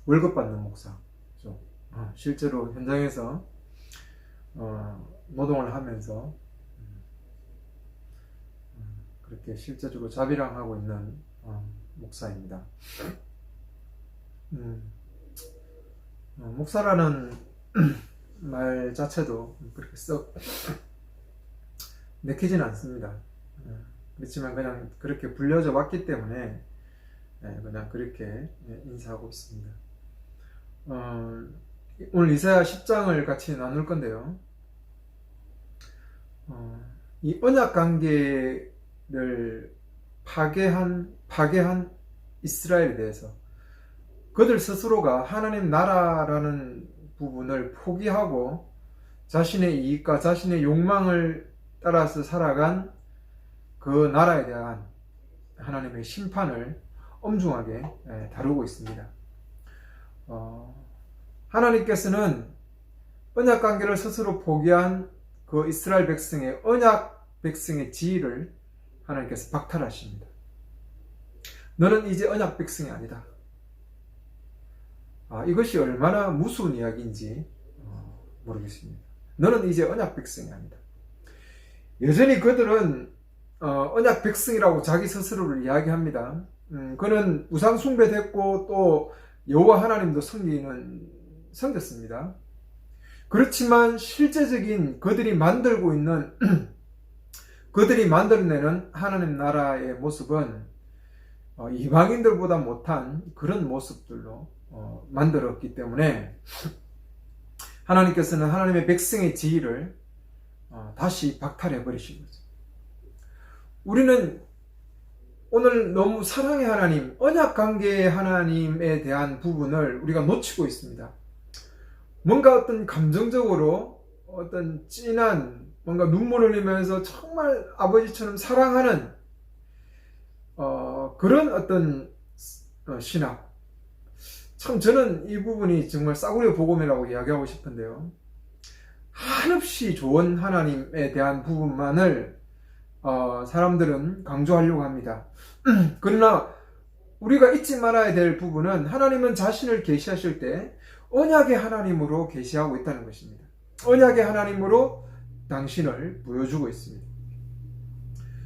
월급 받는 목사죠. 실제로 현장에서 노동을 하면서 그렇게 실제적으로 자비랑하고 있는 목사입니다. 목사라는 말 자체도 그렇게 썩 내키진 않습니다. 그렇지만 그냥 그렇게 불려져 왔기 때문에 그냥 그렇게 인사하고 있습니다. 오늘 이사야 10장을 같이 나눌 건데요. 이 언약 관계를 파괴한 이스라엘에 대해서 그들 스스로가 하나님 나라라는 부분을 포기하고 자신의 이익과 자신의 욕망을 따라서 살아간 그 나라에 대한 하나님의 심판을 엄중하게 다루고 있습니다. 하나님께서는 언약 관계를 스스로 포기한 그 이스라엘 백성의 언약 백성의 지위를 하나님께서 박탈하십니다. 너는 이제 언약 백성이 아니다. 이것이 얼마나 무서운 이야기인지 모르겠습니다. 너는 이제 언약 백성이 아니다. 여전히 그들은 언약 백성이라고 자기 스스로를 이야기합니다. 그는 우상 숭배됐고 또 여호와 하나님도 섬겼습니다. 그렇지만 실제적인 그들이 만들어내는 하나님 나라의 모습은 이방인들보다 못한 그런 모습들로 만들었기 때문에 하나님께서는 하나님의 백성의 지위를 다시 박탈해 버리신 거죠. 우리는 오늘 너무 사랑의 하나님, 언약 관계의 하나님에 대한 부분을 우리가 놓치고 있습니다. 뭔가 어떤 감정적으로 어떤 진한 뭔가 눈물을 흘리면서 정말 아버지처럼 사랑하는 그런 어떤 신학. 참 저는 이 부분이 정말 싸구려 복음이라고 이야기하고 싶은데요. 한없이 좋은 하나님에 대한 부분만을 사람들은 강조하려고 합니다. 그러나 우리가 잊지 말아야 될 부분은 하나님은 자신을 계시하실 때 언약의 하나님으로 계시하고 있다는 것입니다. 언약의 하나님으로 당신을 보여주고 있습니다.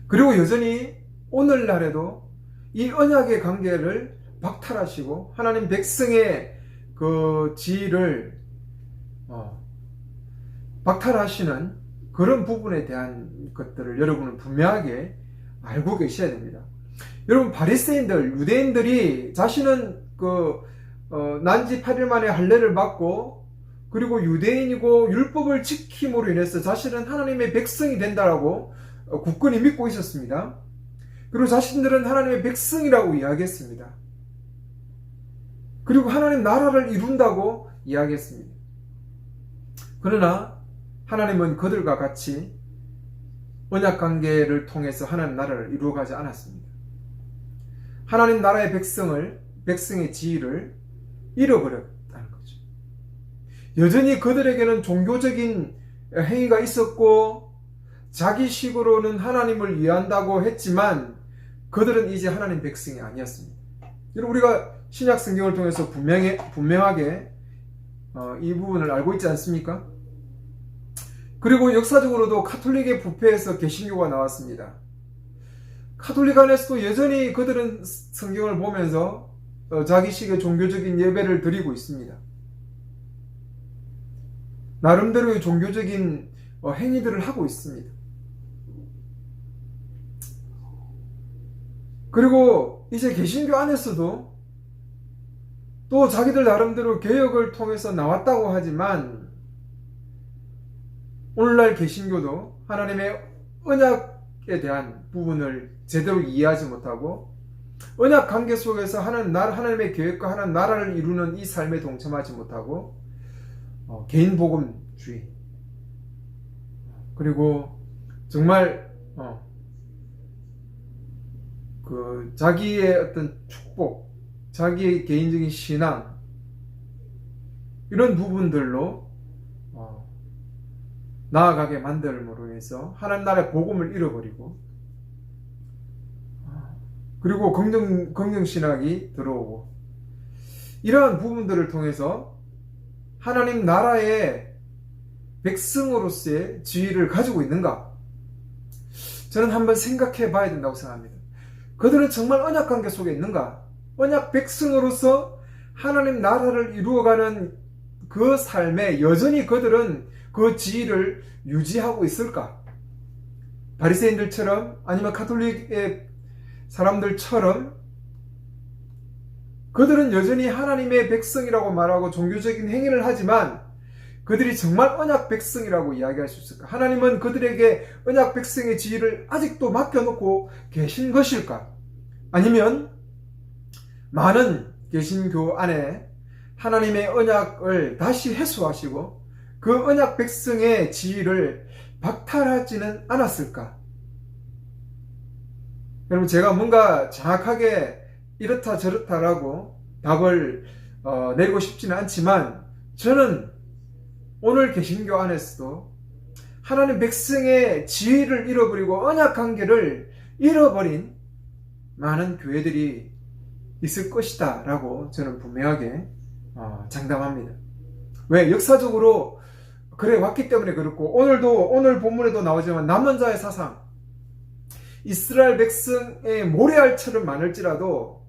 그리고 여전히 오늘날에도 이 언약의 관계를 박탈하시고 하나님 백성의 그 지위를 박탈하시는 그런 부분에 대한 것들을 여러분은 분명하게 알고 계셔야 됩니다. 여러분, 바리새인들, 유대인들이 자신은 난지 8일 만에 할례를 받고 그리고 유대인이고 율법을 지킴으로 인해서 자신은 하나님의 백성이 된다라고 굳건히 믿고 있었습니다. 그리고 자신들은 하나님의 백성이라고 이야기했습니다. 그리고 하나님 나라를 이룬다고 이야기했습니다. 그러나 하나님은 그들과 같이 언약 관계를 통해서 하나님 나라를 이루어가지 않았습니다. 하나님 나라의 백성의 지위를 잃어버렸다는 거죠. 여전히 그들에게는 종교적인 행위가 있었고 자기식으로는 하나님을 위한다고 했지만 그들은 이제 하나님 백성이 아니었습니다. 여러분, 우리가 신약 성경을 통해서 분명하게 이 부분을 알고 있지 않습니까? 그리고 역사적으로도 가톨릭의 부패에서 개신교가 나왔습니다. 가톨릭 안에서도 여전히 그들은 성경을 보면서 자기식의 종교적인 예배를 드리고 있습니다. 나름대로의 종교적인 행위들을 하고 있습니다. 그리고 이제 개신교 안에서도 또 자기들 나름대로 개혁을 통해서 나왔다고 하지만 오늘날 개신교도 하나님의 언약에 대한 부분을 제대로 이해하지 못하고 언약 관계 속에서 하나님의 계획과 하나님 나라를 이루는 이 삶에 동참하지 못하고 개인 복음주의 그리고 정말 자기의 어떤 축복, 자기의 개인적인 신앙 이런 부분들로 나아가게 만들므로 해서 하나님 나라의 복음을 잃어버리고 그리고 긍정신학이 들어오고 이러한 부분들을 통해서 하나님 나라의 백성으로서의 지위를 가지고 있는가? 저는 한번 생각해 봐야 된다고 생각합니다. 그들은 정말 언약 관계 속에 있는가? 언약 백성으로서 하나님 나라를 이루어가는 그 삶에 여전히 그들은 그 지위를 유지하고 있을까? 바리새인들처럼 아니면 가톨릭의 사람들처럼 그들은 여전히 하나님의 백성이라고 말하고 종교적인 행위를 하지만 그들이 정말 언약 백성이라고 이야기할 수 있을까? 하나님은 그들에게 언약 백성의 지위를 아직도 맡겨놓고 계신 것일까? 아니면 많은 개신교 안에 하나님의 언약을 다시 해소하시고 그 언약 백성의 지위를 박탈하지는 않았을까? 여러분, 제가 뭔가 정확하게 이렇다 저렇다라고 답을 내리고 싶지는 않지만 저는 오늘 개신교 안에서도 하나님 백성의 지위를 잃어버리고 언약 관계를 잃어버린 많은 교회들이 있을 것이다 라고 저는 분명하게 장담합니다. 왜? 역사적으로 그래 왔기 때문에 그렇고, 오늘 본문에도 나오지만 남은 자의 사상, 이스라엘 백성의 모래알처럼 많을지라도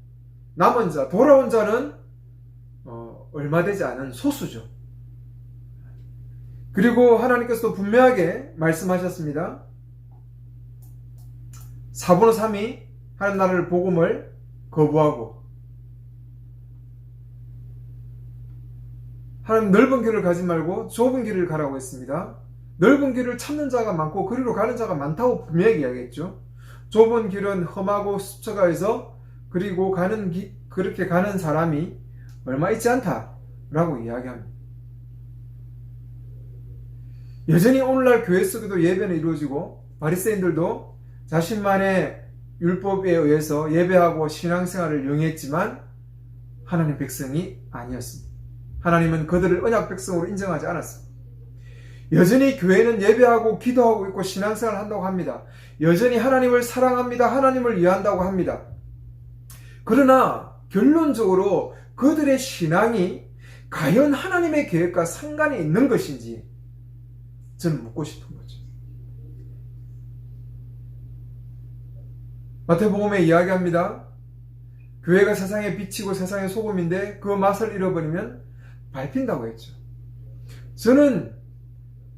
남은 자, 돌아온 자는 얼마 되지 않은 소수죠. 그리고 하나님께서도 분명하게 말씀하셨습니다. 4분의 3이 하나님 나라를 복음을 거부하고 하나님 넓은 길을 가지 말고 좁은 길을 가라고 했습니다. 넓은 길을 찾는 자가 많고 그리로 가는 자가 많다고 분명히 이야기했죠. 좁은 길은 험하고 습처가 해서 그리고 그렇게 가는 사람이 얼마 있지 않다라고 이야기합니다. 여전히 오늘날 교회 속에도 예배는 이루어지고 바리새인들도 자신만의 율법에 의해서 예배하고 신앙생활을 영위했지만 하나님 백성이 아니었습니다. 하나님은 그들을 언약 백성으로 인정하지 않았습니다. 여전히 교회는 예배하고 기도하고 있고 신앙생활을 한다고 합니다. 여전히 하나님을 사랑합니다. 하나님을 이해한다고 합니다. 그러나 결론적으로 그들의 신앙이 과연 하나님의 계획과 상관이 있는 것인지 저는 묻고 싶은 거죠. 마태복음에 이야기합니다. 교회가 세상의 빛이고 세상의 소금인데 그 맛을 잃어버리면 밟힌다고 했죠. 저는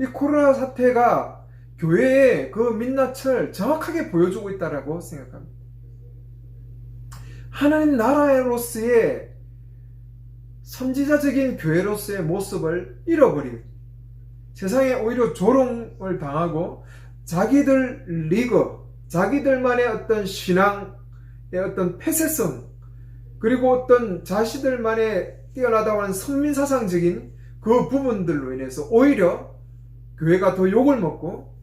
이 코로나 사태가 교회의 그 민낯을 정확하게 보여주고 있다고 생각합니다. 하나님 나라로서의 선지자적인 교회로서의 모습을 잃어버리고 세상에 오히려 조롱을 당하고 자기들 리그, 자기들만의 어떤 신앙의 어떤 폐쇄성, 그리고 어떤 자신들만의 뛰어나다고 하는 선민사상적인 그 부분들로 인해서 오히려 교회가 더 욕을 먹고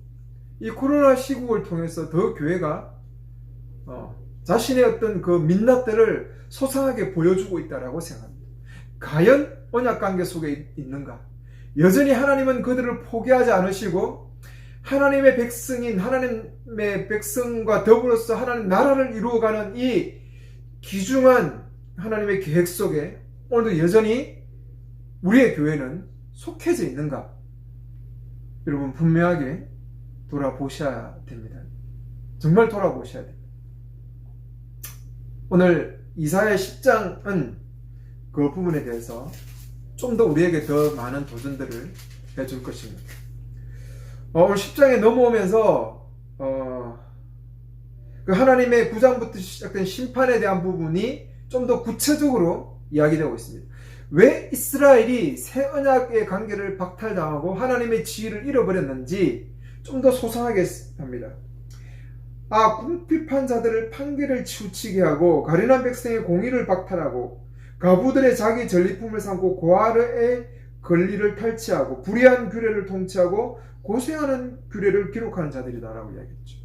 이 코로나 시국을 통해서 더 교회가 자신의 어떤 그 민낯들을 소상하게 보여주고 있다고 생각합니다. 과연 언약관계 속에 있는가? 여전히 하나님은 그들을 포기하지 않으시고 하나님의 백성인 하나님의 백성과 더불어서 하나님 나라를 이루어가는 이 귀중한 하나님의 계획 속에 오늘도 여전히 우리의 교회는 속해져 있는가? 여러분 분명하게 돌아보셔야 됩니다. 정말 돌아보셔야 됩니다. 오늘 이사야 10장은 그 부분에 대해서 좀 더 우리에게 더 많은 도전들을 해줄 것입니다. 오늘 10장에 넘어오면서 그 하나님의 9장부터 시작된 심판에 대한 부분이 좀 더 구체적으로 이야기되고 있습니다. 왜 이스라엘이 새 언약의 관계를 박탈당하고 하나님의 지위를 잃어버렸는지 좀 더 소상하게 합니다. 궁핍한 자들을 판결을 치우치게 하고 가련한 백성의 공의를 박탈하고 가부들의 자기 전리품을 삼고 고아의 권리를 탈취하고 불의한 규례를 통치하고 고생하는 규례를 기록하는 자들이다라고 이야기했죠.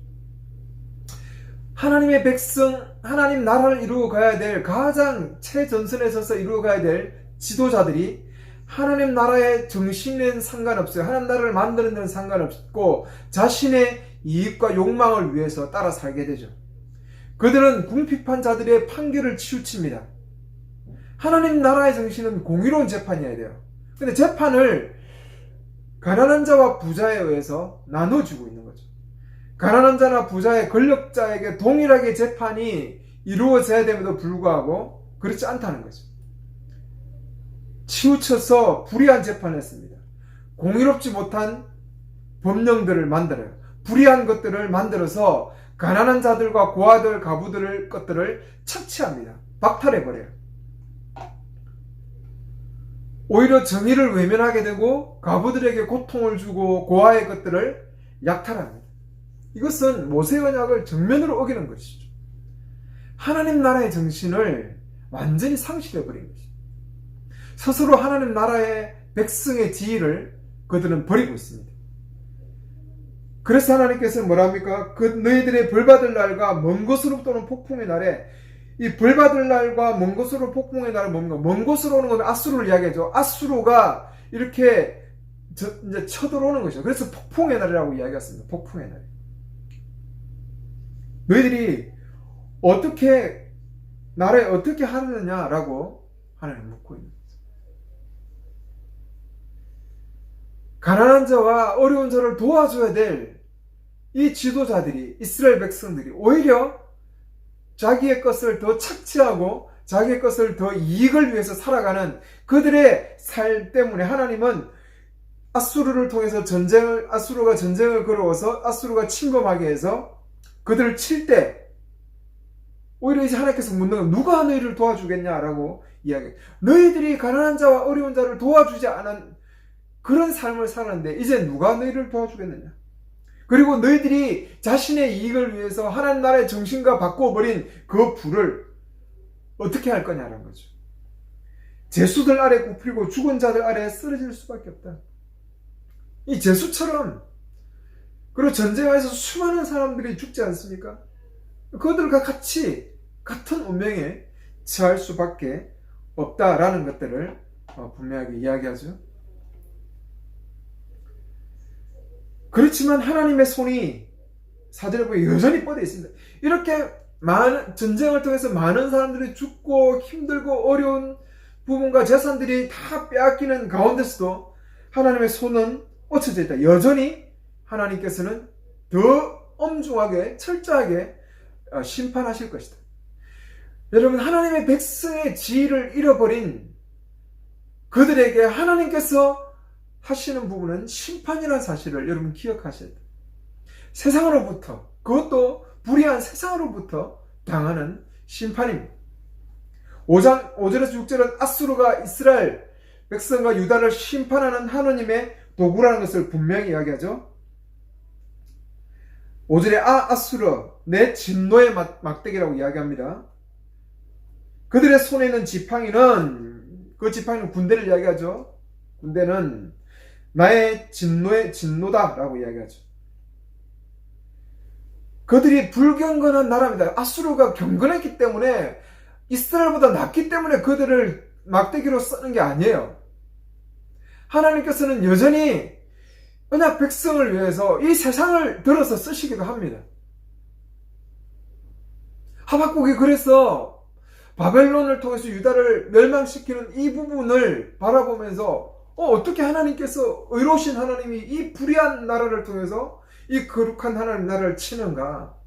하나님의 백성, 하나님 나라를 이루어 가야 될 가장 최전선에 서서 이루어 가야 될 지도자들이 하나님 나라의 정신에는 상관없어요. 하나님 나라를 만드는 데는 상관없고 자신의 이익과 욕망을 위해서 따라 살게 되죠. 그들은 궁핍한 자들의 판결을 치우칩니다. 하나님 나라의 정신은 공의로운 재판이어야 돼요. 근데 재판을 가난한 자와 부자에 의해서 나눠주고 있는 거죠. 가난한 자나 부자의 권력자에게 동일하게 재판이 이루어져야 됨에도 불구하고 그렇지 않다는 거죠. 치우쳐서 불의한 재판을 했습니다. 공의롭지 못한 법령들을 만들어요. 불의한 것들을 만들어서 가난한 자들과 고아들, 가부들 것들을 착취합니다. 박탈해버려요. 오히려 정의를 외면하게 되고 가부들에게 고통을 주고 고아의 것들을 약탈합니다. 이것은 모세 언약을 정면으로 어기는 것이죠. 하나님 나라의 정신을 완전히 상실해버린 것이죠. 스스로 하나님 나라의 백성의 지위를 그들은 버리고 있습니다. 그래서 하나님께서는 뭐라 합니까? 그 너희들의 벌받을 날과 먼 곳으로부터 오는 폭풍의 날에, 이 벌받을 날과 먼 곳으로 폭풍의 날은 뭡니까? 먼 곳으로 오는 건 아수르를 이야기하죠. 아수르가 이렇게 이제 쳐들어오는 것이죠. 그래서 폭풍의 날이라고 이야기했습니다. 폭풍의 날. 너희들이 어떻게 나라에 어떻게 하느냐라고 하나님 묻고 있는 거죠. 가난한 자와 어려운 자를 도와줘야 될 이 지도자들이, 이스라엘 백성들이 오히려 자기의 것을 더 착취하고 자기의 것을 더 이익을 위해서 살아가는 그들의 삶 때문에 하나님은 아수르를 통해서 아수르가 전쟁을 걸어와서 아수르가 침범하게 해서 그들을 칠 때 오히려 이제 하나님께서 묻는 건 누가 너희를 도와주겠냐라고 이야기해요. 너희들이 가난한 자와 어려운 자를 도와주지 않은 그런 삶을 살았는데 이제 누가 너희를 도와주겠느냐. 그리고 너희들이 자신의 이익을 위해서 하나님 나라의 정신과 바꿔버린 그 불을 어떻게 할 거냐라는 거죠. 제수들 아래 굽히고 죽은 자들 아래 쓰러질 수밖에 없다. 이 제수처럼, 그리고 전쟁에서 수많은 사람들이 죽지 않습니까? 그들과 같은 운명에 처할 수밖에 없다라는 것들을 분명하게 이야기하죠. 그렇지만 하나님의 손이 4절에 보면 여전히 뻗어 있습니다. 이렇게 많은 전쟁을 통해서 많은 사람들이 죽고 힘들고 어려운 부분과 재산들이 다 빼앗기는 가운데서도 하나님의 손은 뻗쳐져 있다. 여전히 하나님께서는 더 엄중하게 철저하게 심판하실 것이다. 여러분, 하나님의 백성의 지위를 잃어버린 그들에게 하나님께서 하시는 부분은 심판이라는 사실을 여러분 기억하셔야 돼요. 세상으로부터, 그것도 불의한 세상으로부터 당하는 심판입니다. 5절에서 6절은 아수르가 이스라엘 백성과 유다를 심판하는 하나님의 도구라는 것을 분명히 이야기하죠. 5절에 아수르 내 진노의 막대기라고 이야기합니다. 그들의 손에 있는 지팡이는, 그 지팡이는 군대를 이야기하죠. 군대는 나의 진노다라고 이야기하죠. 그들이 불경건한 나라입니다. 아수르가 경건했기 때문에, 이스라엘보다 낫기 때문에 그들을 막대기로 쓰는 게 아니에요. 하나님께서는 여전히 언약 백성을 위해서 이 세상을 들어서 쓰시기도 합니다. 하박국이 그래서 바벨론을 통해서 유다를 멸망시키는 이 부분을 바라보면서 어떻게 하나님께서, 의로우신 하나님이 이 불의한 나라를 통해서 이 거룩한 하나님 나라를 치는가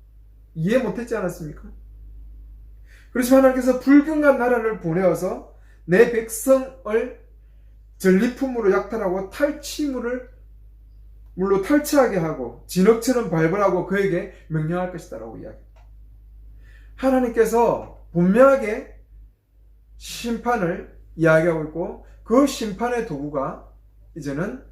이해 못했지 않았습니까? 그래서 하나님께서 불경한 나라를 보내어서 내 백성을 전리품으로 약탈하고 물로 탈취하게 하고 진흙처럼 발벌하고 그에게 명령할 것이다 라고 이야기합니다. 하나님께서 분명하게 심판을 이야기하고 있고, 그 심판의 도구가 이제는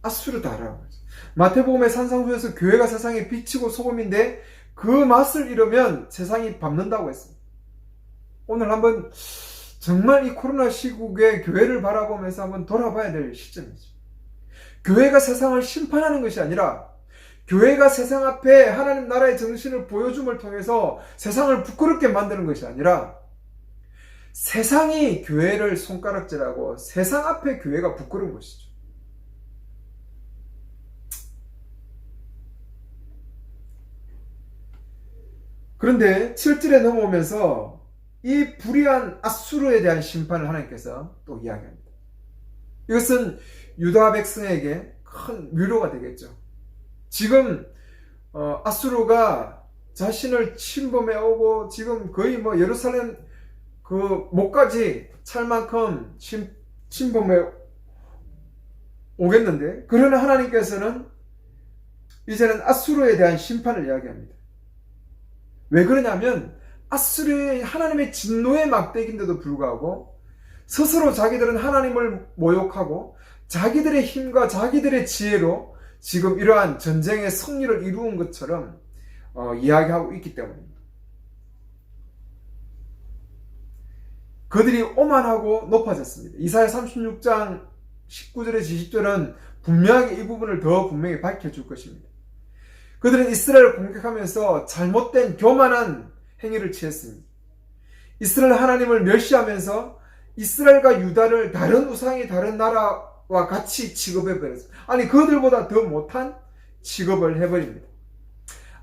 아수르다라고 하죠. 마태복음의 산상수에서 교회가 세상에 빛이고 소금인데 그 맛을 잃으면 세상이 밟는다고 했습니다. 오늘 한번 정말 이 코로나 시국에 교회를 바라보면서 한번 돌아봐야 될 시점이죠. 교회가 세상을 심판하는 것이 아니라 교회가 세상 앞에 하나님 나라의 정신을 보여줌을 통해서 세상을 부끄럽게 만드는 것이 아니라 세상이 교회를 손가락질하고 세상 앞에 교회가 부끄러운 것이죠. 그런데 7절에 넘어오면서 이 불의한 아수르에 대한 심판을 하나님께서 또 이야기합니다. 이것은 유다 백성에게 큰 위로가 되겠죠. 지금 아수르가 자신을 침범해 오고 지금 거의 뭐 예루살렘 그 목까지 찰 만큼 침범해 오겠는데, 그러나 하나님께서는 이제는 아수르에 대한 심판을 이야기합니다. 왜 그러냐면 아수르의 하나님의 진노의 막대기인데도 불구하고 스스로 자기들은 하나님을 모욕하고 자기들의 힘과 자기들의 지혜로 지금 이러한 전쟁의 승리를 이루은 것처럼 이야기하고 있기 때문입니다. 그들이 오만하고 높아졌습니다. 이사야 36장 19절에 20절은 분명하게 이 부분을 더 분명히 밝혀줄 것입니다. 그들은 이스라엘을 공격하면서 잘못된 교만한 행위를 취했습니다. 이스라엘 하나님을 멸시하면서 이스라엘과 유다를 다른 우상이 다른 나라와 같이 취급해버렸습니다. 아니 그들보다 더 못한 취급을 해버립니다.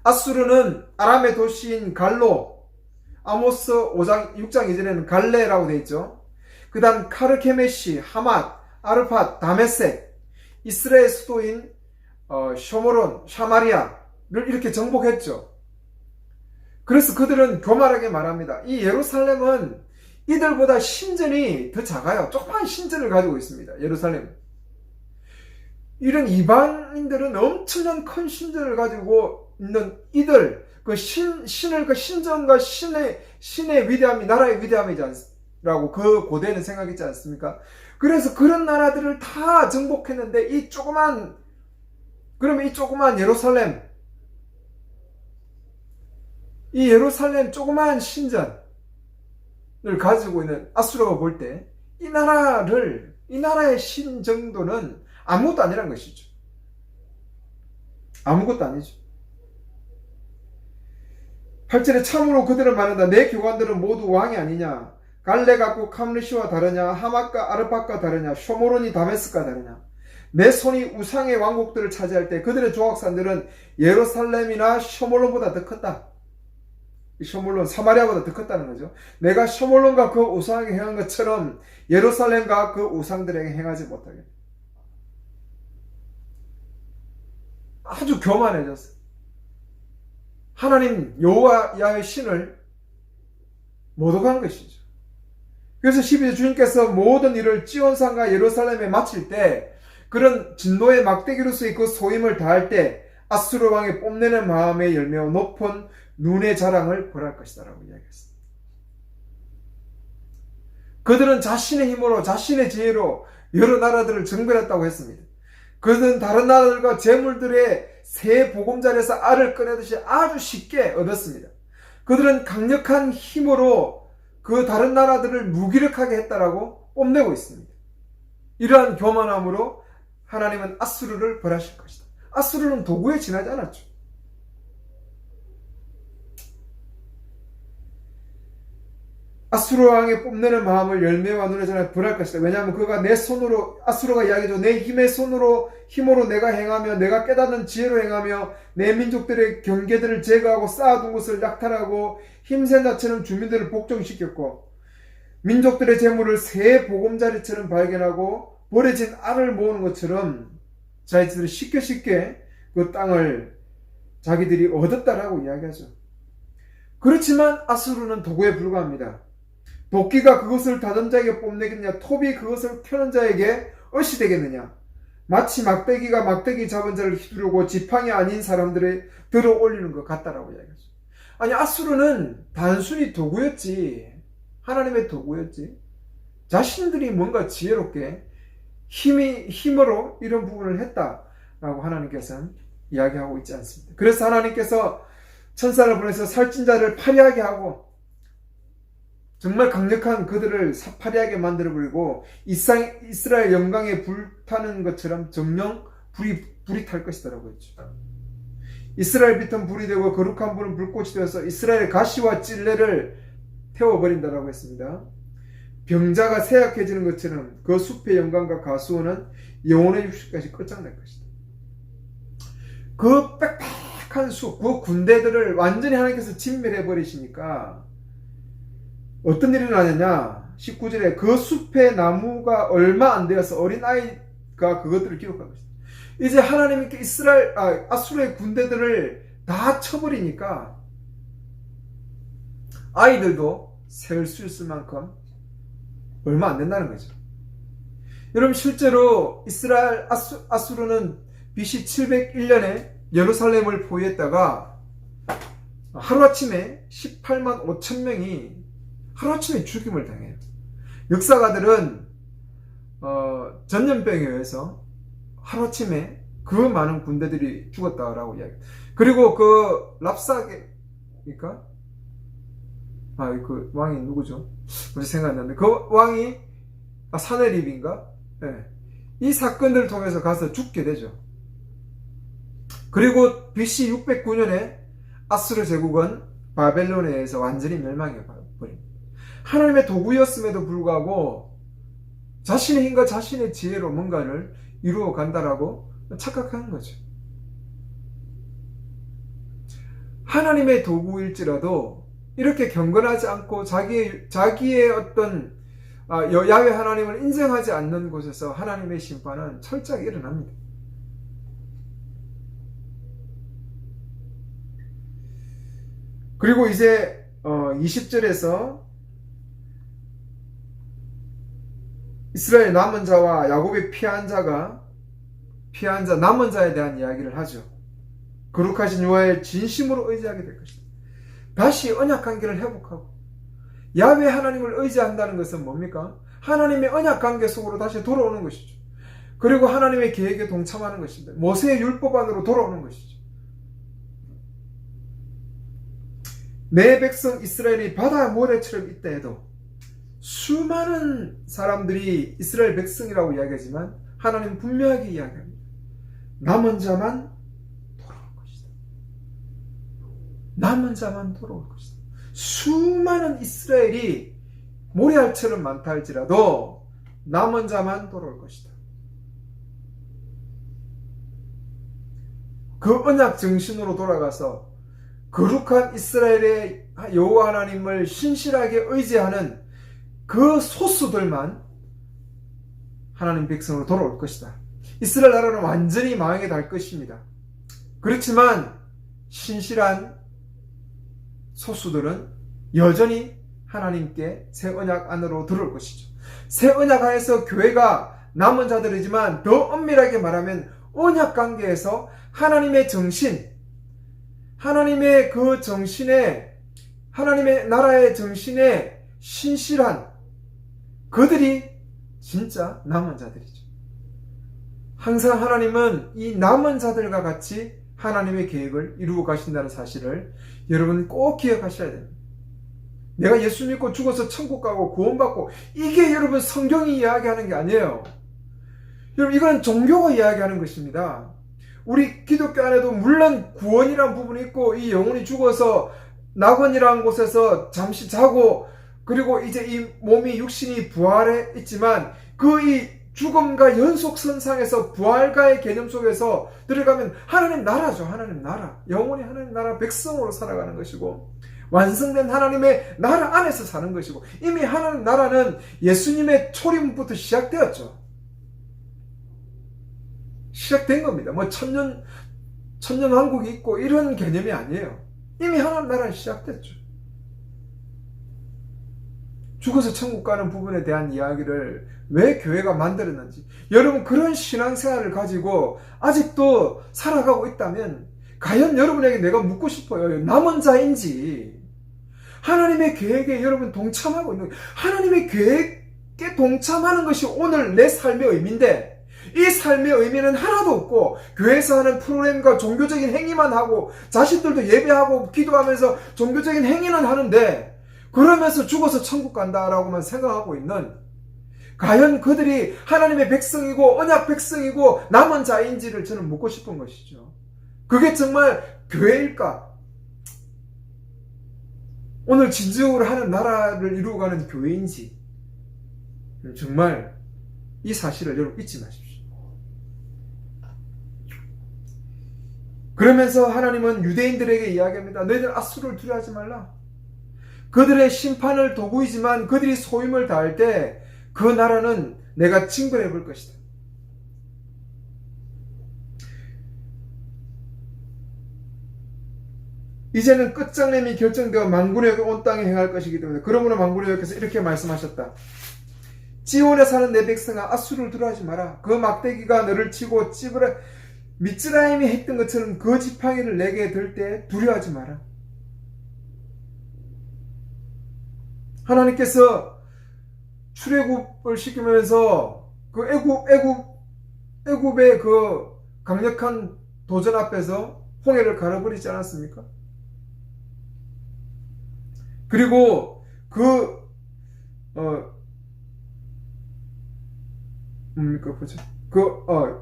아수르는 아람의 도시인 갈로, 아모스 5장 6장 이전에는 갈레라고 되어 있죠. 그 다음 카르케메시, 하맛, 아르팟, 다메섹, 이스라엘 수도인 쇼모론, 샤마리아를 이렇게 정복했죠. 그래서 그들은 교만하게 말합니다. 이 예루살렘은 이들보다 신전이 더 작아요. 조그만 신전을 가지고 있습니다. 예루살렘. 이런 이방인들은 엄청난 큰 신전을 가지고 있는 이들, 그 신을 그 신전과 신의 위대함이 나라의 위대함이라고 그 고대는 생각했지 않습니까? 그래서 그런 나라들을 다 정복했는데 그러면 이 조그만 예루살렘, 이 예루살렘 조그만 신전을 가지고 있는 아수르가 볼 때 이 나라의 신 정도는 아무것도 아니란 것이죠. 아무것도 아니죠. 8절에 참으로 그들은 말한다. 내 교관들은 모두 왕이 아니냐? 갈레 같고 캄르시와 다르냐? 하맛과 아르팟과 다르냐? 쇼모론이 다메스과 다르냐? 내 손이 우상의 왕국들을 차지할 때 그들의 조각산들은 예루살렘이나 쇼몰론보다 더 컸다. 쇼몰론, 사마리아보다 더 컸다는 거죠. 내가 쇼몰론과 그 우상에게 행한 것처럼 예루살렘과 그 우상들에게 행하지 못하게. 아주 교만해졌어요. 하나님 여호와의 신을 모독한 것이죠. 그래서 12절 주님께서 모든 일을 찌온산과 예루살렘에 마칠 때, 그런 진노의 막대기로서의 그 소임을 다할 때 아수르 왕의 뽐내는 마음의 열매와 높은 눈의 자랑을 벌할 것이다 라고 이야기했습니다. 그들은 자신의 힘으로 자신의 지혜로 여러 나라들을 정벌했다고 했습니다. 그들은 다른 나라들과 재물들의 새 보금자리에서 알을 꺼내듯이 아주 쉽게 얻었습니다. 그들은 강력한 힘으로 그 다른 나라들을 무기력하게 했다라고 뽐내고 있습니다. 이러한 교만함으로 하나님은 아수르를 벌하실 것이다. 아수르는 도구에 지나지 않았죠. 아수르 왕의 뽐내는 마음을 열매와 눈의 자랑에 벌할 것이다. 왜냐하면 그가 내 손으로, 아수르가 이야기하죠. 내 힘의 힘으로 내가 행하며 내가 깨닫는 지혜로 행하며 내 민족들의 경계들을 제거하고 쌓아둔 것을 약탈하고 힘센 자처럼 주민들을 복종시켰고 민족들의 재물을 새 보금자리처럼 발견하고 버려진 알을 모으는 것처럼 자기들이 쉽게 그 땅을 자기들이 얻었다라고 이야기하죠. 그렇지만 아수르는 도구에 불과합니다. 도끼가 그것을 다듬 자에게 뽐내겠느냐? 톱이 그것을 켜는 자에게 어시 되겠느냐? 마치 막대기가 막대기 잡은 자를 휘두르고 지팡이 아닌 사람들을 들어 올리는 것 같다라고 이야기하죠. 아니 아수르는 단순히 도구였지, 하나님의 도구였지, 자신들이 뭔가 지혜롭게 힘으로 이런 부분을 했다라고 하나님께서는 이야기하고 있지 않습니다. 그래서 하나님께서 천사를 보내서 살찐 자를 파리하게 하고 정말 강력한 그들을 파리하게 만들어버리고 이스라엘 영광에 불타는 것처럼 정령 불이 탈 것이다라고 했죠. 이스라엘 빛은 불이 되고 거룩한 불은 불꽃이 되어서 이스라엘 가시와 찔레를 태워버린다라고 했습니다. 병자가 쇠약해지는 것처럼 그 숲의 영광과 가수원은 영혼의 육식까지 끝장날 것이다. 그 빽빽한 숲, 그 군대들을 완전히 하나님께서 진멸해 버리시니까 어떤 일이 일어나느냐? 19절에 그 숲의 나무가 얼마 안 되어서 어린아이가 그것들을 기록하고 있습니다. 이제 하나님께 아수르의 군대들을 다 쳐버리니까 아이들도 세울 수 있을 만큼 얼마 안 된다는 거죠. 여러분, 실제로 아수르는 BC 701년에 예루살렘을 포위했다가 하루아침에 18만 5천 명이 하루아침에 죽임을 당해요. 역사가들은 전염병에 의해서 하루아침에 그 많은 군대들이 죽었다라고 이야기해요. 그리고 그 랍사게니까 그 왕이 누구죠? 어제 생각났는데 그 왕이 사네립인가? 네. 이 사건들을 통해서 가서 죽게 되죠. 그리고 BC 609년에 아수르 제국은 바벨론에 의해서 완전히 멸망해 버립니다. 하나님의 도구였음에도 불구하고 자신의 힘과 자신의 지혜로 뭔가를 이루어 간다라고 착각하는 거죠. 하나님의 도구일지라도 이렇게 경건하지 않고 자기의 어떤 야훼 하나님을 인정하지 않는 곳에서 하나님의 심판은 철저하게 일어납니다. 그리고 이제 20절에서 이스라엘 남은 자와 야곱의 피한 자 남은 자에 대한 이야기를 하죠. 거룩하신 여호와의 진심으로 의지하게 될 것이다. 다시 언약 관계를 회복하고, 야훼 하나님을 의지한다는 것은 뭡니까? 하나님의 언약 관계 속으로 다시 돌아오는 것이죠. 그리고 하나님의 계획에 동참하는 것입니다. 모세의 율법 안으로 돌아오는 것이죠. 내 백성 이스라엘이 바다 모래처럼 있다 해도 수많은 사람들이 이스라엘 백성이라고 이야기하지만 하나님은 분명하게 이야기합니다. 남은 자만 돌아올 것이다. 남은 자만 돌아올 것이다. 수많은 이스라엘이 모래알처럼 많다 할지라도 남은 자만 돌아올 것이다. 그 언약 정신으로 돌아가서 거룩한 이스라엘의 여호와 하나님을 신실하게 의지하는 그 소수들만 하나님 백성으로 돌아올 것이다. 이스라엘 나라는 완전히 망하게 될 것입니다. 그렇지만 신실한 소수들은 여전히 하나님께 새 언약 안으로 들어올 것이죠. 새 언약 안에서 교회가 남은 자들이지만 더 엄밀하게 말하면 언약 관계에서 하나님의 정신, 하나님의 그 정신에, 하나님의 나라의 정신에 신실한 그들이 진짜 남은 자들이죠. 항상 하나님은 이 남은 자들과 같이 하나님의 계획을 이루어 가신다는 사실을 여러분 꼭 기억하셔야 됩니다. 내가 예수 믿고 죽어서 천국 가고 구원받고, 이게 여러분 성경이 이야기하는 게 아니에요. 여러분, 이건 종교가 이야기하는 것입니다. 우리 기독교 안에도 물론 구원이란 부분이 있고, 이 영혼이 죽어서 낙원이라는 곳에서 잠시 자고, 그리고 이제 이 몸이 육신이 부활해 있지만 그 이 죽음과 연속선상에서 부활과의 개념 속에서 들어가면 하나님 나라죠. 하나님 나라. 영원히 하나님 나라 백성으로 살아가는 것이고, 완성된 하나님의 나라 안에서 사는 것이고, 이미 하나님 나라는 예수님의 초림부터 시작되었죠. 시작된 겁니다. 뭐 천년 왕국이 있고 이런 개념이 아니에요. 이미 하나님 나라는 시작됐죠. 죽어서 천국 가는 부분에 대한 이야기를 왜 교회가 만들었는지, 여러분 그런 신앙생활을 가지고 아직도 살아가고 있다면 과연 여러분에게 내가 묻고 싶어요. 남은 자인지 하나님의 계획에 여러분 동참하고 있는, 하나님의 계획에 동참하는 것이 오늘 내 삶의 의미인데, 이 삶의 의미는 하나도 없고 교회에서 하는 프로그램과 종교적인 행위만 하고, 자신들도 예배하고 기도하면서 종교적인 행위는 하는데 그러면서 죽어서 천국 간다라고만 생각하고 있는, 과연 그들이 하나님의 백성이고 언약 백성이고 남은 자인지를 저는 묻고 싶은 것이죠. 그게 정말 교회일까? 오늘 진정으로 하는 나라를 이루어가는 교회인지, 정말 이 사실을 여러분 잊지 마십시오. 그러면서 하나님은 유대인들에게 이야기합니다. 너희들 아수르를 두려워하지 말라. 그들의 심판을 도구이지만 그들이 소임을 다할 때 그 나라는 내가 징벌해 볼 것이다. 이제는 끝장냄이 결정되어 만군의 역이 온 땅에 행할 것이기 때문에 그러므로 만군의 역께서 이렇게 말씀하셨다. 지온에 사는 내 백성아 아수르를 두려워하지 마라. 그 막대기가 너를 치고 미츠라임이 했던 것처럼 그 지팡이를 내게 들 때 두려워하지 마라. 하나님께서 출애굽을 시키면서 그 애굽의 그 강력한 도전 앞에서 홍해를 갈아버리지 않았습니까? 그리고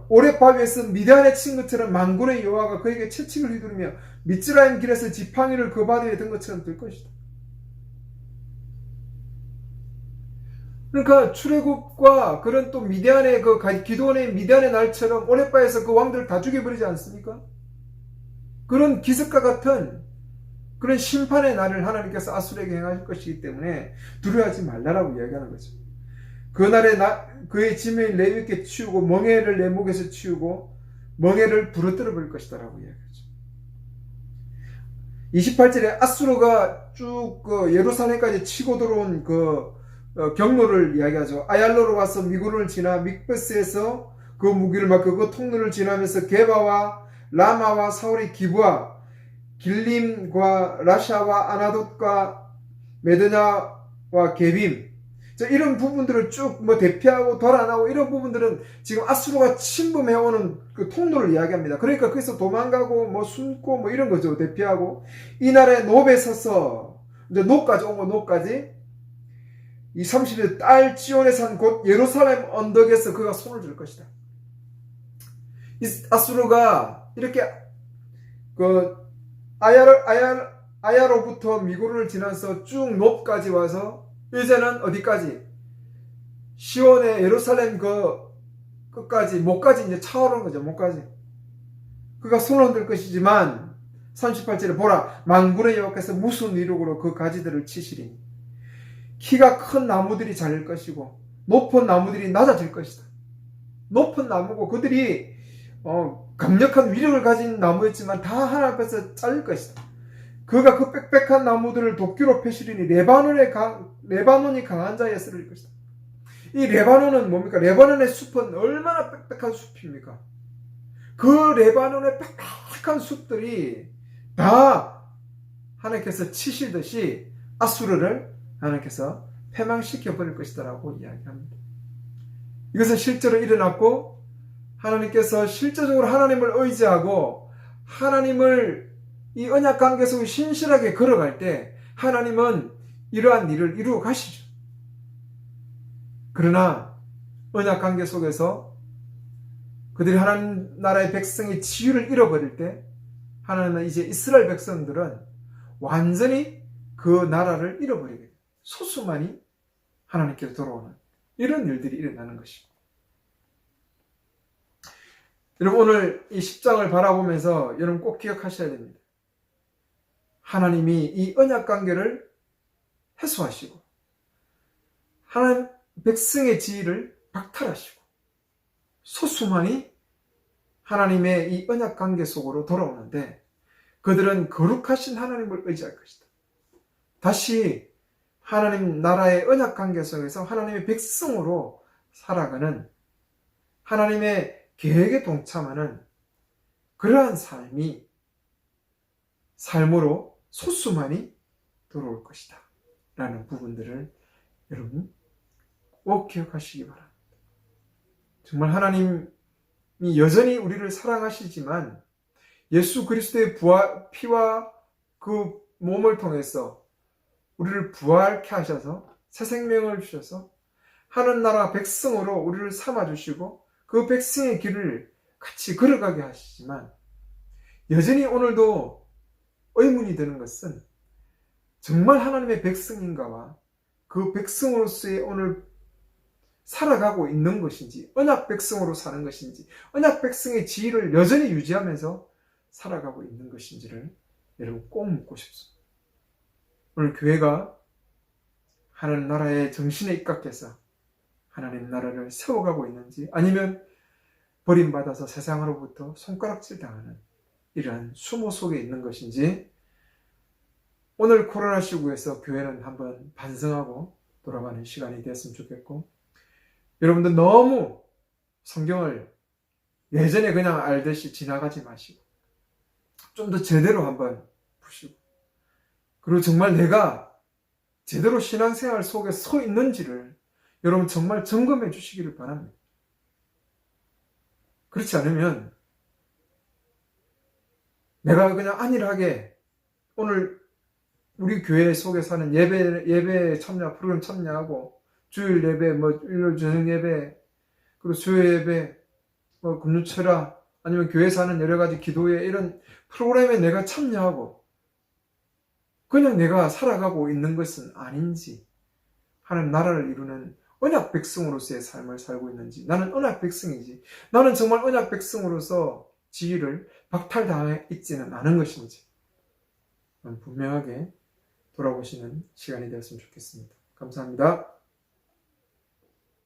오랫바위에서 미디안에 친 것처럼 만군의 여호와가 그에게 채찍을 휘두르며 미츠라임 길에서 지팡이를 그 바위에 든 것처럼 들 것이다. 그러니까 출애굽과 그런 또 미디안의 기드온의 미디안의 날처럼 오랫바위에서 그 왕들을 다 죽여버리지 않습니까? 그런 기습과 같은 그런 심판의 날을 하나님께서 아수르에게 행하실 것이기 때문에 두려워하지 말라라고 이야기하는 거죠. 그날에 그의 짐을 내 위께 치우고 멍에를 내 목에서 치우고 멍에를 부러뜨려 버릴 것이다 라고 이야기하죠. 28절에 아수르가 쭉 예루살렘까지 치고 들어온 경로를 이야기하죠. 아얄로로 와서 미군을 지나 믹베스에서 그 무기를 맞고 그 통로를 지나면서 게바와 라마와 사울의 기브와 길림과 라샤와 아나돗과 메드냐와 게빔 이런 부분들을 쭉 대피하고 돌아나고 이런 부분들은 지금 아수르가 침범해오는 그 통로를 이야기합니다. 그러니까 거기서 도망가고 숨고 이런 거죠. 대피하고 이 나라의 노베에 서서 이제 노까지 온 거 노까지 이 30일 딸 지온에 산 곧 예루살렘 언덕에서 그가 손을 들 것이다. 이 아수르가 이렇게 아야로부터 미고른을 지나서 쭉 놉까지 와서 이제는 어디까지? 시온의 예루살렘 끝까지 목까지 이제 차오르는 거죠. 목까지. 그가 손을 흔들 것이지만 38절에 보라 만군의 여호와께서 무슨 위력으로 그 가지들을 치시리니 키가 큰 나무들이 자랄 것이고 높은 나무들이 낮아질 것이다. 높은 나무고 그들이 강력한 위력을 가진 나무였지만 다 하나님 앞에서 잘릴 것이다. 그가 그 빽빽한 나무들을 도끼로 패시리니 레바논이 강한 자에 쓰러질 것이다. 이 레바논은 뭡니까? 레바논의 숲은 얼마나 빽빽한 숲입니까? 그 레바논의 빽빽한 숲들이 다 하나님께서 치시듯이 아수르를 하나님께서 패망시켜 버릴 것이다 라고 이야기합니다. 이것은 실제로 일어났고 하나님께서 실제적으로 하나님을 의지하고 하나님을 이 언약 관계 속에 신실하게 걸어갈 때 하나님은 이러한 일을 이루어 가시죠. 그러나 언약 관계 속에서 그들이 하나님 나라의 백성의 지위를 잃어버릴 때 하나님은 이제 이스라엘 백성들은 완전히 그 나라를 잃어버리게 돼요. 소수만이 하나님께로 돌아오는 이런 일들이 일어나는 것입니다. 여러분 오늘 이 10장을 바라보면서 여러분 꼭 기억하셔야 됩니다. 하나님이 이 언약 관계를 해소하시고 하나님 백성의 지위를 박탈하시고 소수만이 하나님의 이 언약 관계 속으로 돌아오는데 그들은 거룩하신 하나님을 의지할 것이다. 다시 하나님 나라의 언약 관계 속에서 하나님의 백성으로 살아가는 하나님의 계획에 동참하는 그러한 삶으로 소수만이 돌아올 것이다 라는 부분들을 여러분 꼭 기억하시기 바랍니다. 정말 하나님이 여전히 우리를 사랑하시지만 예수 그리스도의 피와 그 몸을 통해서 우리를 부활케 하셔서 새 생명을 주셔서 하는 나라 백성으로 우리를 삼아주시고 그 백성의 길을 같이 걸어가게 하시지만 여전히 오늘도 의문이 드는 것은 정말 하나님의 백성인가와 그 백성으로서의 오늘 살아가고 있는 것인지 언약 백성으로 사는 것인지 언약 백성의 지위를 여전히 유지하면서 살아가고 있는 것인지를 여러분 꼭 묻고 싶습니다. 오늘 교회가 하나님 나라의 정신에 입각해서 하나님 나라를 세워가고 있는지, 아니면 버림받아서 세상으로부터 손가락질 당하는 이러한 수모 속에 있는 것인지, 오늘 코로나 시국에서 교회는 한번 반성하고 돌아가는 시간이 됐으면 좋겠고, 여러분들 너무 성경을 예전에 그냥 알듯이 지나가지 마시고 좀 더 제대로 한번 보시고, 그리고 정말 내가 제대로 신앙생활 속에 서 있는지를 여러분 정말 점검해 주시기를 바랍니다. 그렇지 않으면 내가 그냥 안일하게 오늘 우리 교회 속에서 하는 예배 참여, 프로그램 참여하고, 주일 예배, 일요일 저녁 예배, 그리고 수요 예배, 금요철야, 아니면 교회에서 하는 여러 가지 기도회, 이런 프로그램에 내가 참여하고 그냥 내가 살아가고 있는 것은 아닌지, 하나님 나라를 이루는 언약 백성으로서의 삶을 살고 있는지, 나는 언약 백성이지, 나는 정말 언약 백성으로서 지위를 박탈당해 있지는 않은 것인지 분명하게 돌아보시는 시간이 되었으면 좋겠습니다. 감사합니다.